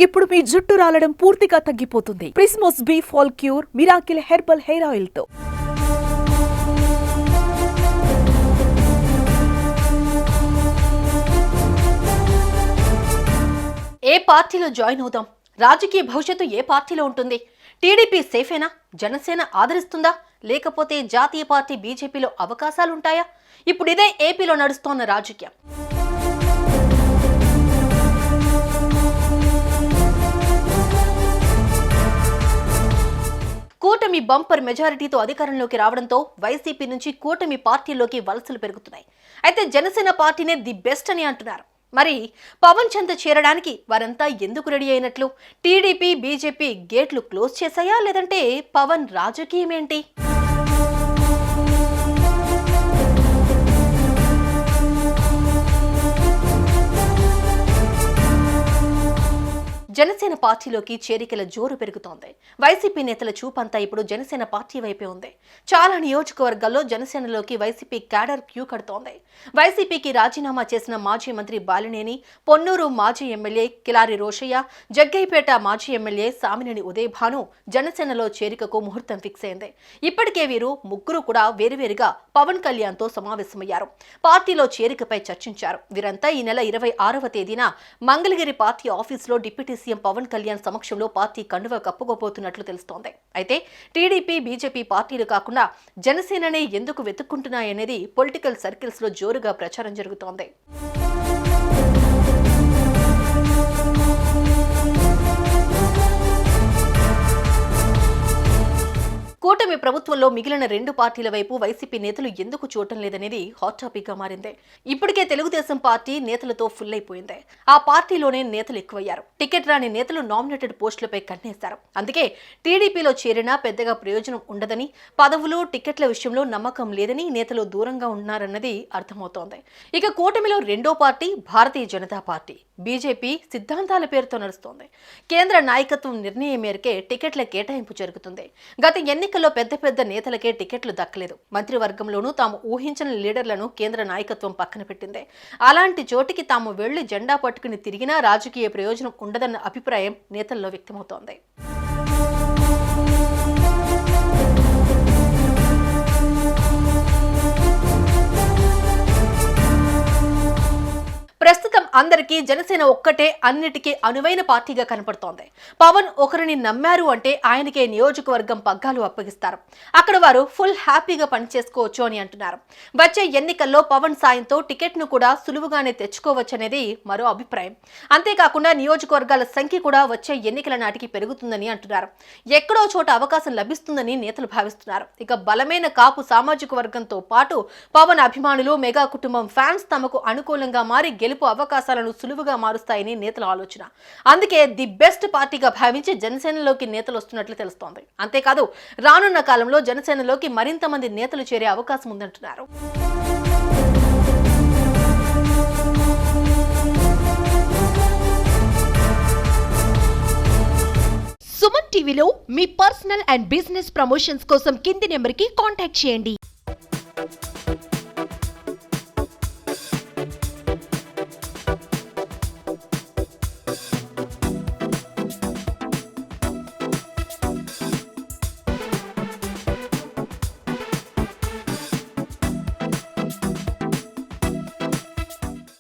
ఇప్పుడు మీ జుట్టు రాలడం పూర్తిగా తగ్గిపోతుంది. ప్రిస్మోస్ బీ fall cure miracle herbal hair oil తో. ఏ పార్టీలో జాయిన్ అవుదాం? రాజకీయ భవిష్యత్తు ఏ పార్టీలో ఉంటుంది? టీడీపీ సేఫేనా? జనసేన ఆదరిస్తుందా? లేకపోతే జాతీయ పార్టీ బీజేపీలో అవకాశాలుంటాయా? ఇప్పుడు ఇదే ఏపీలో నడుస్తోన్న రాజకీయం. కూటమి బంపర్ మెజారిటీతో అధికారంలోకి రావడంతో వైసీపీ నుంచి కూటమి పార్టీలోకి వలసలు పెరుగుతున్నాయి. అయితే జనసేన పార్టీనే ది బెస్ట్ అని అంటున్నారు. మరి పవన్ చెంత చేరడానికి వారంతా ఎందుకు రెడీ అయినట్లు? టీడీపీ బీజేపీ గేట్లు క్లోజ్ చేశాయా, లేదంటే పవన్ రాజకీయం ఏంటి? జనసేన పార్టీలోకి చేరికల జోరు పెరుగుతోంది. వైసీపీ నేతల చూపంతా ఇప్పుడు జనసేన పార్టీ వైపే ఉంది. చాలా నియోజకవర్గాల్లో జనసేనలోకి వైసీపీ క్యాడర్ క్యూ కడుతోంది. వైసీపీకి రాజీనామా చేసిన మాజీ మంత్రి బాలినేని, పొన్నూరు మాజీ ఎమ్మెల్యే కిలారి రోషయ్య, జగ్గైపేట మాజీ ఎమ్మెల్యే సామినేని ఉదయభాను జనసేనలో చేరికకు ముహూర్తం ఫిక్స్ అయింది. ఇప్పటికే వీరు ముగ్గురు కూడా వేరువేరుగా పవన్ కళ్యాణ్ తో సమావేశమయ్యారు. పార్టీలో చేరికపై చర్చించారు. వీరంతా ఈ నెల 26వ తేదీన మంగళగిరి పార్టీ ఆఫీసులో డిప్యూటీ సీఎం పవన్ కళ్యాణ్ సమక్షంలో పార్టీ కండువా కప్పుకోబోతున్నట్లు తెలుస్తోంది. అయితే టీడీపీ బీజేపీ పార్టీలు కాకుండా జనసేననే ఎందుకు వెతుక్కుంటున్నాయనేది పొలిటికల్ సర్కిల్స్ లో జోరుగా ప్రచారం జరుగుతోంది. కూటమి ప్రభుత్వంలో మిగిలిన రెండు పార్టీల వైపు వైసీపీ నేతలు ఎందుకు చూడటం లేదనేది హాట్ టాపిక్ గా మారింది. ఇప్పటికే తెలుగుదేశం పార్టీ నేతలతో ఫుల్ అయిపోయింది. ఆ పార్టీలోనే నేతలు ఎక్కువయ్యారు. టికెట్ రాని నేతలు నామినేటెడ్ పోస్టులపై కన్నేశారు. అందుకే టీడీపీలో చేరినా పెద్దగా ప్రయోజనం ఉండదని, పదవులు టికెట్ల విషయంలో నమ్మకం లేదని నేతలు దూరంగా ఉన్నారన్నది అర్థమవుతోంది. ఇక కూటమిలో రెండో party Bharatiya Janata party. BJP సిద్ధాంతాల పేరుతో నడుస్తోంది. కేంద్ర నాయకత్వం నిర్ణయం మేరకే టికెట్ల కేటాయింపు జరుగుతుంది. గత ఎన్నికల్లో పెద్ద పెద్ద నేతలకే టికెట్లు దక్కలేదు. మంత్రివర్గంలోనూ తాము ఊహించని లీడర్లను కేంద్ర నాయకత్వం పక్కన పెట్టింది. అలాంటి చోటికి తాము వెళ్లి జెండా పట్టుకుని తిరిగినా రాజకీయ ప్రయోజనం ఉండదన్న అభిప్రాయం నేతల్లో వ్యక్తమవుతోంది. ప్రస్తుతం అందరికీ జనసేన ఒక్కటే అన్నిటికీ అనువైన పార్టీగా కనపడుతోంది. పవన్ ఒకరిని నమ్మారు అంటే ఆయనకే నియోజకవర్గం పగ్గాలు అప్పగిస్తారు. అక్కడ వారు ఫుల్ హ్యాపీగా పనిచేసుకోవచ్చు అని అంటున్నారు. వచ్చే ఎన్నికల్లో పవన్ సాయంతో టికెట్ను కూడా సులువుగానే తెచ్చుకోవచ్చనేది మరో అభిప్రాయం. అంతేకాకుండా నియోజకవర్గాల సంఖ్య కూడా వచ్చే ఎన్నికల నాటికి పెరుగుతుందని అంటున్నారు. ఎక్కడో చోట అవకాశం లభిస్తుందని నేతలు భావిస్తున్నారు. ఇక బలమైన కాపు సామాజిక వర్గంతో పాటు పవన్ అభిమానులు, మెగా కుటుంబం ఫ్యాన్స్ తమకు అనుకూలంగా మారి గెలుపు అవకాశాలను సులువుగా మారుస్తాయని నేతల ఆలోచన. అందుకే ది బెస్ట్ పార్టీగా భావించి జనసేనలోకి నేతలు వస్తున్నట్లు తెలుస్తోంది. అంతేకాదు రానున్న కాలంలో జనసేనలోకి మరింత మంది నేతలు చేరే అవకాశం ఉందంటున్నారు. సుమన్ టీవీలో మీ పర్సనల్ అండ్ బిజినెస్ ప్రమోషన్స్ కోసం కింది నెంబర్కి కాంటాక్ట్ చేయండి.